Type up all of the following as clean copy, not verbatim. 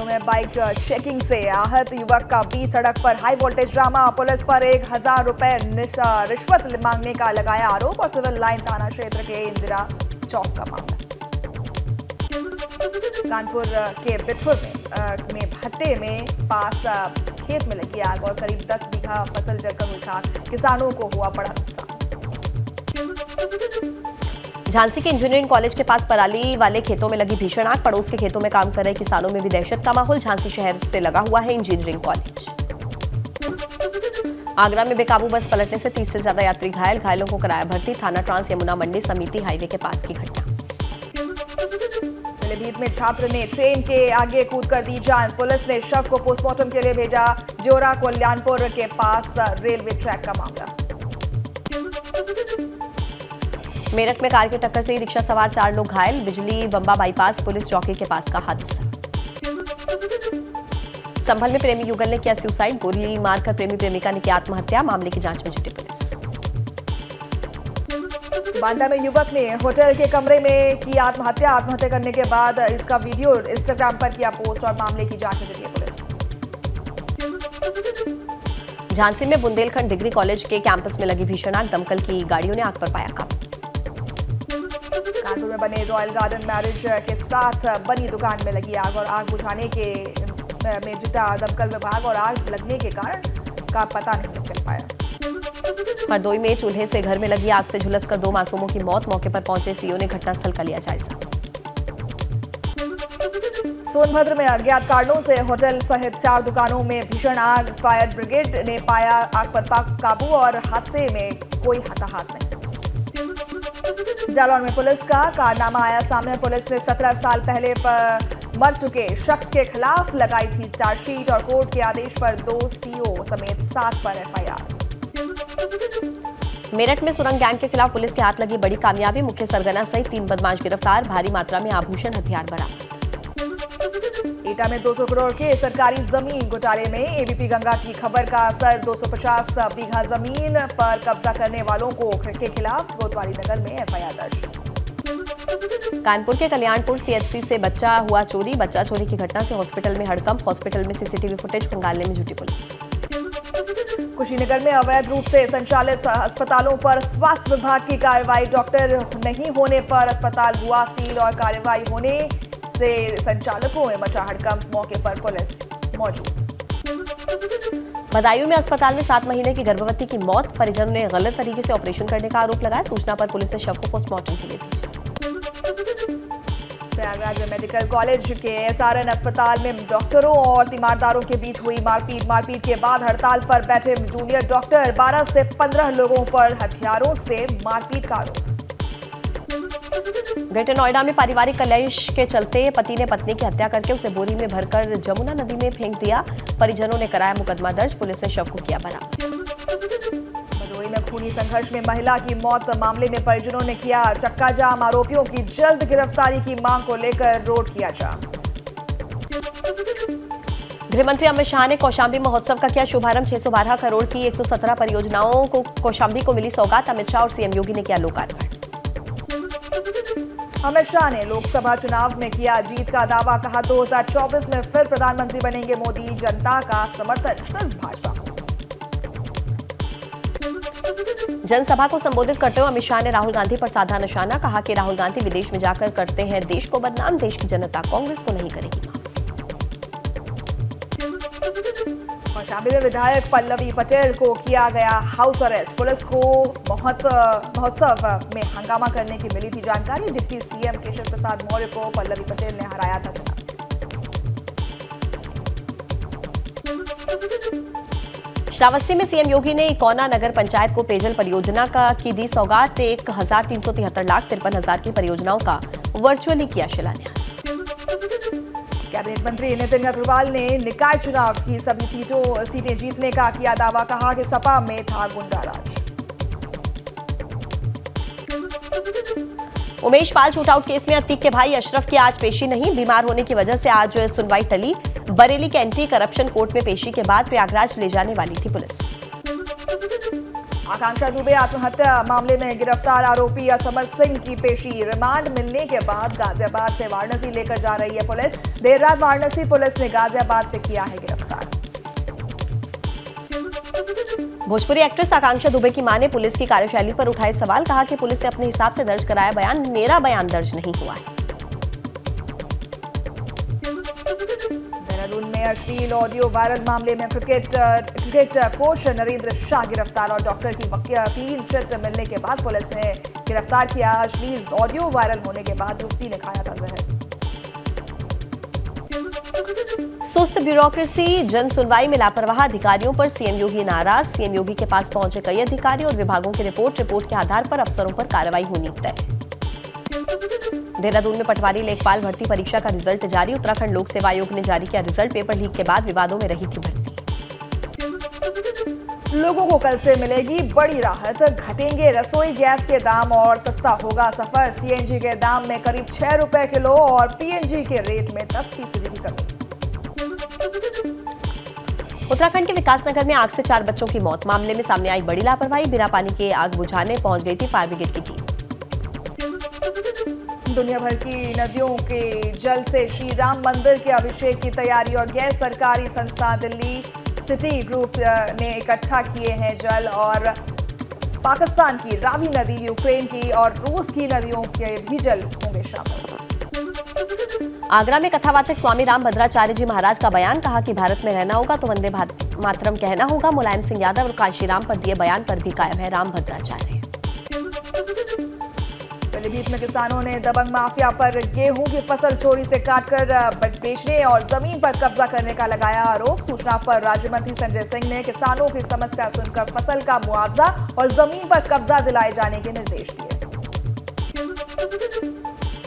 में bike checking से आहत युवक का बीच सड़क पर हाई वोल्टेज ड्रामा। पुलिस पर 1000 रुपए रिश्वत मांगने का लगाया आरोप और सिविल लाइन थाना क्षेत्र के इंदिरा चौक का मामला। कानपुर के बिठुर में भट्टे में पास खेत में लगी आग और करीब 10 बीघा फसल जलकर हुई खाक। किसानों को हुआ बड़ा नुकसान। झांसी के इंजीनियरिंग कॉलेज के पास पराली वाले खेतों में लगी भीषण आग। पड़ोस के खेतों में काम कर रहे किसानों में भी दहशत का माहौल। झांसी शहर से लगा हुआ है इंजीनियरिंग कॉलेज। आगरा में बेकाबू बस पलटने से 30 से ज्यादा यात्री घायल। घायलों को कराया भर्ती। थाना ट्रांस यमुना मंडी समिति हाईवे के पास की घटना। पीलीभीत में छात्र ने ट्रेन के आगे कूद कर दी जान। पुलिस ने शव को पोस्टमार्टम के लिए भेजा। जोरा कल्याणपुर के पास रेलवे ट्रैक का मामला। मेरठ में कार की टक्कर से रिक्शा सवार 4 लोग घायल। बिजली बंबा बाईपास पुलिस चौकी के पास का हादसा। संभल में प्रेमी युगल ने किया सुसाइड। गोली मारकर प्रेमी प्रेमिका ने की आत्महत्या। मामले की जांच में जुटी पुलिस। बांदा में युवक ने होटल के कमरे में की आत्महत्या। आत्महत्या करने के बाद इसका वीडियो इंस्टाग्राम पर किया पोस्ट और मामले की जांच में जुटी है पुलिस। झांसी में बुंदेलखंड डिग्री कॉलेज के कैंपस में लगी भीषण आग। दमकल की गाड़ियों ने आग पर पाया काबू। कानपुर में बने रॉयल गार्डन मैरिज के साथ बनी दुकान में लगी आग और आग बुझाने के में जुटा दमकल विभाग और आग लगने के कारण का पता नहीं चल पाया। हरदोई में चूल्हे से घर में लगी आग से झुलसकर 2 मासूमों की मौत। मौके पर पहुंचे सीओ ने घटनास्थल का लिया जायजा। सोनभद्र में अज्ञात कारणों से होटल सहित 4 दुकानों में भीषण आग। फायर ब्रिगेड ने पाया आग पर काबू और हादसे में कोई हताहत नहीं। जालौन में पुलिस का कारनामा आया सामने। पुलिस ने 17 साल पहले मर चुके शख्स के खिलाफ लगाई थी चार्जशीट और कोर्ट के आदेश पर 2 सीओ समेत 7 पर एफआईआर। मेरठ में सुरंग गैंग के खिलाफ पुलिस के हाथ लगी बड़ी कामयाबी। मुख्य सरगना सहित 3 बदमाश गिरफ्तार। भारी मात्रा में आभूषण हथियार बरामद। एटा में 200 करोड़ के सरकारी जमीन घोटाले में एबीपी गंगा की खबर का असर। 250 बीघा जमीन पर कब्जा करने वालों के खिलाफ कोतवाली नगर में एफआईआर दर्ज। कानपुर के कल्याणपुर सीएचसी से बच्चा हुआ चोरी। बच्चा चोरी की घटना से हॉस्पिटल में हड़कंप। हॉस्पिटल में सीसीटीवी फुटेज खंगालने में जुटी पुलिस। कुशीनगर में अवैध रूप से संचालित अस्पतालों पर स्वास्थ्य विभाग की कार्रवाई। डॉक्टर नहीं होने पर अस्पताल हुआ सील और कार्रवाई होने से संचालकों में मचा हड़कंप। मौके पर पुलिस मौजूद। बदायूं में अस्पताल में 7 महीने की गर्भवती की मौत। परिजनों ने गलत तरीके से ऑपरेशन करने का आरोप लगाया। सूचना पर पुलिस ने शव को पोस्टमार्टम के लिए भेजा। प्रयागराज मेडिकल कॉलेज के एसआरएन अस्पताल में डॉक्टरों और तीमारदारों के बीच हुई मारपीट। मारपीट के बाद हड़ताल पर बैठे जूनियर डॉक्टर। 12 से 15 लोगों पर हथियारों से मारपीट का आरोप। ग्रेटर नोएडा में पारिवारिक कलेश के चलते पति ने पत्नी की हत्या करके उसे बोरी में भरकर जमुना नदी में फेंक दिया। परिजनों ने कराया मुकदमा दर्ज। पुलिस ने शव को किया बरामद। भदोही में खूनी संघर्ष में महिला की मौत। मामले में परिजनों ने किया चक्का जाम। आरोपियों की जल्द गिरफ्तारी की मांग को लेकर रोड किया जाम। गृह मंत्री अमित शाह ने कौशाम्बी महोत्सव का किया शुभारंभ। 612 करोड़ की 117 परियोजनाओं को कौशाम्बी को मिली सौगात। अमित शाह और सीएम योगी ने किया लोकार्पण। अमित शाह ने लोकसभा चुनाव में किया जीत का दावा। कहा 2024 में फिर प्रधानमंत्री बनेंगे मोदी। जनता का समर्थन सिर्फ भाजपा को। जनसभा को संबोधित करते हुए अमित शाह ने राहुल गांधी पर साधा निशाना। कहा कि राहुल गांधी विदेश में जाकर करते हैं देश को बदनाम। देश की जनता कांग्रेस को नहीं करेगी माफ। कौशाम्बी में विधायक पल्लवी पटेल को किया गया हाउस अरेस्ट। पुलिस को महोत्सव में हंगामा करने की मिली थी जानकारी। डिप्टी सीएम केशव प्रसाद मौर्य को पल्लवी पटेल ने हराया था चुनाव। श्रावस्ती में सीएम योगी ने इकौना नगर पंचायत को पेयजल परियोजना की दी सौगात। 1373 लाख 53,000 की परियोजनाओं का वर्चुअली किया शिलान्यास। कैबिनेट मंत्री नितिन अग्रवाल ने निकाय चुनाव की सभी सीटें जीतने का किया दावा। कहा कि सपा में था गुंडाराज। उमेश पाल शूटआउट केस में अतीक के भाई अशरफ की आज पेशी नहीं। बीमार होने की वजह से आज सुनवाई टली। बरेली के एंटी करप्शन कोर्ट में पेशी के बाद प्रयागराज ले जाने वाली थी पुलिस। आकांक्षा दुबे आत्महत्या मामले में गिरफ्तार आरोपी असमर सिंह की पेशी। रिमांड मिलने के बाद गाजियाबाद से वाराणसी लेकर जा रही है पुलिस। देर रात वाराणसी पुलिस ने गाजियाबाद से किया है गिरफ्तार। भोजपुरी एक्ट्रेस आकांक्षा दुबे की मां ने पुलिस की कार्यशैली पर उठाए सवाल। कहा कि पुलिस ने अपने हिसाब से दर्ज कराया बयान, मेरा बयान दर्ज नहीं हुआ है। देहरादून में अश्लील ऑडियो वायरल मामले में क्रिकेट कोच नरेंद्र शाह गिरफ्तार और डॉक्टर की क्लीन चिट मिलने के बाद पुलिस ने गिरफ्तार किया। अश्लील ऑडियो वायरल होने के बाद युवती ने खाया था जहर। सुस्त ब्यूरोक्रेसी, जन सुनवाई में लापरवाह अधिकारियों पर सीएम योगी नाराज। सीएम योगी के पास पहुंचे कई अधिकारी और विभागों की रिपोर्ट के आधार पर अफसरों पर कार्रवाई होनी तय। देहरादून में पटवारी लेखपाल भर्ती परीक्षा का रिजल्ट जारी। उत्तराखंड लोक सेवा आयोग ने जारी किया रिजल्ट। पेपर लीक के बाद विवादों में रही थी भर्ती। लोगों को कल से मिलेगी बड़ी राहत। घटेंगे रसोई गैस के दाम और सस्ता होगा सफर। सीएनजी के दाम में करीब 6 रुपए किलो और पीएनजी के रेट में 10% की कमी। उत्तराखंड के विकासनगर में आग से 4 बच्चों की मौत। मामले में सामने आई बड़ी लापरवाही। बिना पानी के आग बुझाने पहुंच गई थी फायर ब्रिगेड की टीम। दुनिया भर की नदियों के जल से श्री राम मंदिर के अभिषेक की तैयारी और गैर सरकारी संस्था दिल्ली सिटी ग्रुप ने इकट्ठा किए हैं जल। और पाकिस्तान की रावी नदी, यूक्रेन की और रूस की नदियों के भी जल होंगे शामिल। आगरा में कथावाचक स्वामी रामभद्राचार्य जी महाराज का बयान। कहा कि भारत में रहना होगा तो वंदे मातरम कहना होगा। मुलायम सिंह यादव और कांशीराम पर दिए बयान पर भी कायम है रामभद्राचार्य। पीलीभीत में किसानों ने दबंग माफिया पर गेहूं की फसल चोरी से काटकर बेचने और जमीन पर कब्जा करने का लगाया आरोप। सूचना पर राज्य मंत्री संजय सिंह ने किसानों की समस्या सुनकर फसल का मुआवजा और जमीन पर कब्जा दिलाए जाने के निर्देश दिए।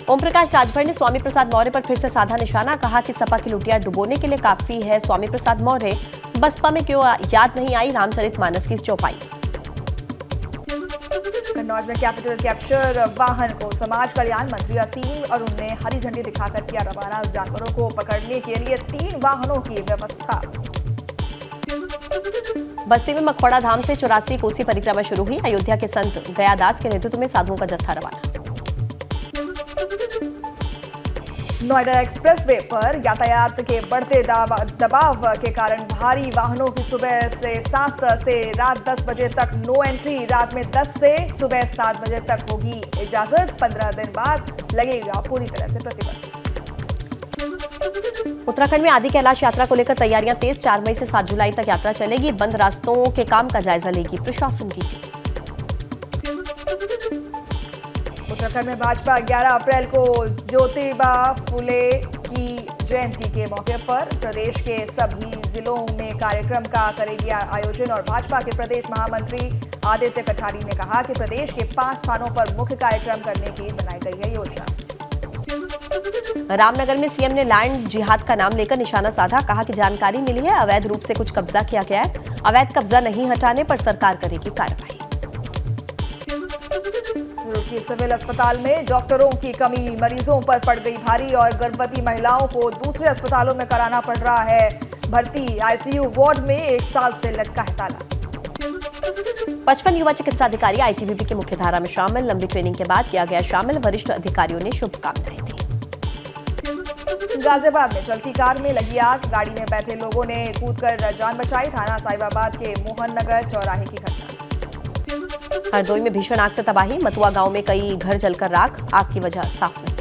ओम प्रकाश राजभर ने स्वामी प्रसाद मौर्य पर फिर से साधा निशाना। कहा कि सपा की लुटिया डुबोने के लिए काफी है स्वामी प्रसाद मौर्य। बसपा में क्यों याद नहीं आई रामचरितमानस की चौपाई। कन्नौज में कैपिटल कैप्चर वाहन को समाज कल्याण मंत्री असीम अरुण ने हरी झंडी दिखाकर किया रवाना। जानवरों को पकड़ने के लिए 3 वाहनों की व्यवस्था। बस्ती में मखौड़ा धाम से 84 कोसी परिक्रमा शुरू हुई। अयोध्या के संत गयादास के नेतृत्व में साधुओं का जत्था रवाना। नोएडा एक्सप्रेसवे पर यातायात के बढ़ते दबाव के कारण भारी वाहनों की सुबह से 7 से रात 10 बजे तक नो एंट्री। रात में 10 से सुबह 7 बजे तक होगी इजाजत। 15 दिन बाद लगेगा पूरी तरह से प्रतिबंध। उत्तराखंड में आदि कैलाश यात्रा को लेकर तैयारियां तेज। 4 मई से 7 जुलाई तक यात्रा चलेगी। बंद रास्तों के काम का जायजा लेगी प्रशासन की टीम। उत्तराखंड में भाजपा 11 अप्रैल को ज्योतिबा फुले की जयंती के मौके पर प्रदेश के सभी जिलों में कार्यक्रम का करेगी आयोजन। और भाजपा के प्रदेश महामंत्री आदित्य कठारी ने कहा कि प्रदेश के 5 स्थानों पर मुख्य कार्यक्रम करने की बनाई गई है योजना। रामनगर में सीएम ने लैंड जिहाद का नाम लेकर निशाना साधा। कहा कि जानकारी मिली है अवैध रूप से कुछ कब्जा किया गया है। अवैध कब्जा नहीं हटाने पर सरकार करेगी कार्रवाई। की सिविल अस्पताल में डॉक्टरों की कमी मरीजों पर पड़ गई भारी और गर्भवती महिलाओं को दूसरे अस्पतालों में कराना पड़ रहा है भर्ती। आईसीयू वार्ड में 1 साल से लटका है ताला। 55 युवा चिकित्सा अधिकारी आईटीबीपी की मुख्यधारा में शामिल। लंबी ट्रेनिंग के बाद किया गया शामिल। वरिष्ठ अधिकारियों ने शुभकामनाएं दी। गाजियाबाद में चलती कार में लगी आग। गाड़ी में बैठे लोगों ने कूदकर जान बचाई। थाना साहिबाबाद के मोहन नगर चौराहे की घटना। हरदोई में भीषण आग से तबाही। मथुआ गांव में कई घर जलकर राख। आग की वजह साफ नहीं।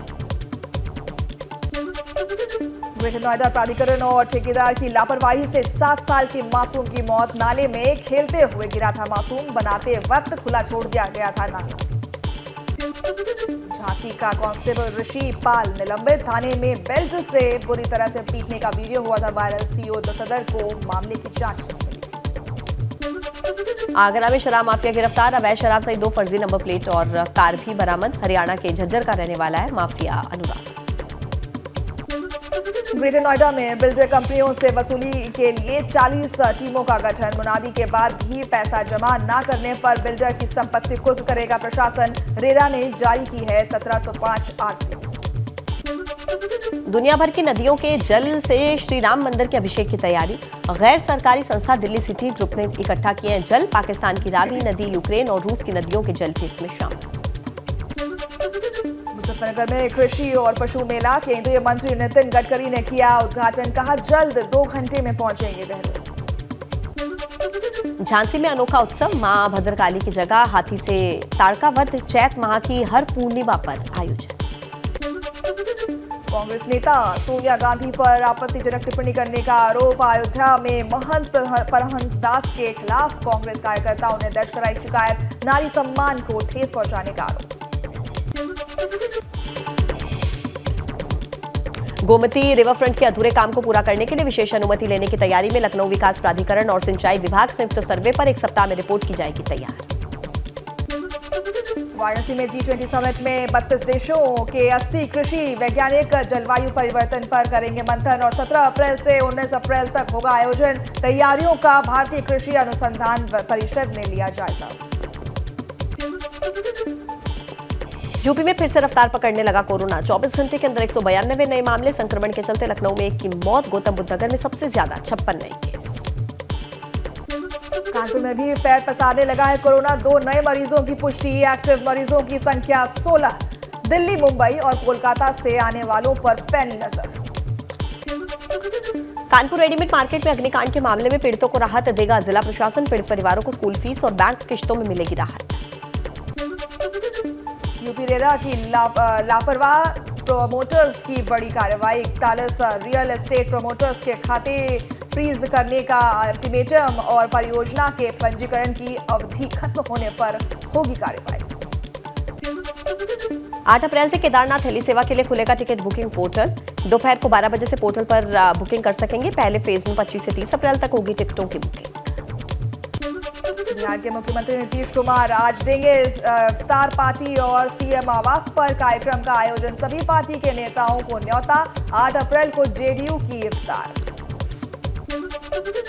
ग्रेटर नोएडा प्राधिकरण और ठेकेदार की लापरवाही से 7 साल की मासूम की मौत। नाले में खेलते हुए गिरा था मासूम। बनाते वक्त खुला छोड़ दिया गया था नाला। झांसी का कांस्टेबल ऋषि पाल निलंबित। थाने में बेल्ट से बुरी तरह से पीटने का वीडियो हुआ था वायरल। सीओ सदर को मामले की जांच मिली थी। आगरा में शराब माफिया गिरफ्तार। अवैध शराब सहित 2 फर्जी नंबर प्लेट और कार भी बरामद। हरियाणा के झज्जर का रहने वाला है माफिया अनुराग। ग्रेटर नोएडा में बिल्डर कंपनियों से वसूली के लिए 40 टीमों का गठन। मुनादी के बाद भी पैसा जमा न करने पर बिल्डर की संपत्ति कुर्क करेगा प्रशासन। रेरा ने जारी की है 1705 आरसी। दुनिया भर की नदियों के जल से श्री राम मंदिर के अभिषेक की तैयारी। गैर सरकारी संस्था दिल्ली सिटी ग्रुप ने इकट्ठा किए हैं जल। पाकिस्तान की रावी नदी, यूक्रेन और रूस की नदियों के जल भी इसमें शामिल। मुजफ्फरनगर में कृषि और पशु मेला, केंद्रीय मंत्री नितिन गडकरी ने किया उद्घाटन। कहा जल्द 2 घंटे में पहुंचेंगे देहरादून। झांसी में अनोखा उत्सव, मां भद्रकाली की जगह हाथी से ताड़का वध चैत माह की हर पूर्णिमा पर आयोजन। कांग्रेस नेता सोनिया गांधी पर आपत्तिजनक टिप्पणी करने का आरोप। अयोध्या में महंत परमहंस दास के खिलाफ कांग्रेस कार्यकर्ताओं ने दर्ज कराई शिकायत। नारी सम्मान को ठेस पहुंचाने का आरोप। गोमती रिवरफ्रंट के अधूरे काम को पूरा करने के लिए विशेष अनुमति लेने की तैयारी में लखनऊ विकास प्राधिकरण और सिंचाई विभाग संयुक्त सर्वे पर 1 सप्ताह में रिपोर्ट की जाएगी तैयार। वाराणसी में G20 समिट में 32 देशों के 80 कृषि वैज्ञानिक जलवायु परिवर्तन पर करेंगे मंथन और 17 अप्रैल से 19 अप्रैल तक होगा आयोजन। तैयारियों का भारतीय कृषि अनुसंधान परिषद ने लिया जायजा। यूपी में फिर से रफ्तार पकड़ने लगा कोरोना। 24 घंटे के अंदर 192 नए मामले। संक्रमण के चलते लखनऊ में 1 की मौत। गौतम बुद्ध नगर में सबसे ज्यादा 56 नए केस। कानपुर में भी पैर पसारने लगा है कोरोना। 2 नए मरीजों की पुष्टि। एक्टिव मरीजों की संख्या 16। दिल्ली, मुंबई और कोलकाता से आने वालों पर पैनी नजर। कानपुर रेडीमेड मार्केट में अग्निकांड के मामले में पीड़ितों को राहत देगा जिला प्रशासन। पीड़ित परिवारों को स्कूल फीस और बैंक किश्तों में मिलेगी राहत। यूपी रेरा की लापरवाह प्रोमोटर्स की बड़ी कार्रवाई। 41 रियल एस्टेट प्रोमोटर्स के खाते फ्रीज करने का अल्टीमेटम और परियोजना के पंजीकरण की अवधि खत्म होने पर होगी कार्रवाई। 8 अप्रैल से केदारनाथ हेली सेवा के लिए खुलेगा टिकट बुकिंग पोर्टल। दोपहर को 12 बजे से पोर्टल पर बुकिंग कर सकेंगे। पहले फेज में 25 से 30 अप्रैल तक होगी टिकटों की बुकिंग। बिहार के मुख्यमंत्री नीतीश कुमार आज देंगे इफ्तार पार्टी और सीएम आवास पर कार्यक्रम का आयोजन। सभी पार्टी के नेताओं को न्योता। 8 अप्रैल को जेडीयू की इफ्तार।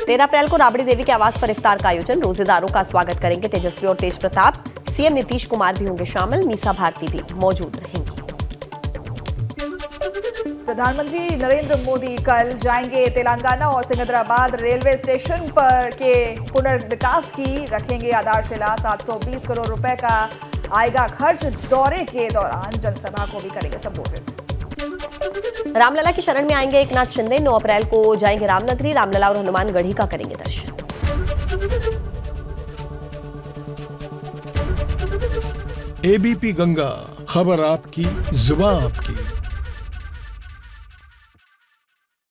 13 अप्रैल को राबड़ी देवी के आवास पर इफ्तार का आयोजन। रोजेदारों का स्वागत करेंगे तेजस्वी और तेज प्रताप। सीएम नीतीश कुमार भी होंगे शामिल। मीसा भारती भी मौजूद रहेंगी। प्रधानमंत्री नरेंद्र मोदी कल जाएंगे तेलंगाना और सिकंदराबाद रेलवे स्टेशन पर के पुनर्विकास की रखेंगे आधारशिला। 720 करोड़ रुपए का आएगा खर्च। दौरे के दौरान जनसभा को भी करेंगे संबोधित। रामलला की शरण में आएंगे एकनाथ शिंदे। 9 अप्रैल को जाएंगे रामनगरी। रामलला और हनुमानगढ़ी का करेंगे दर्शन। एबीपी गंगा, खबर आपकी, जुबान आपकी।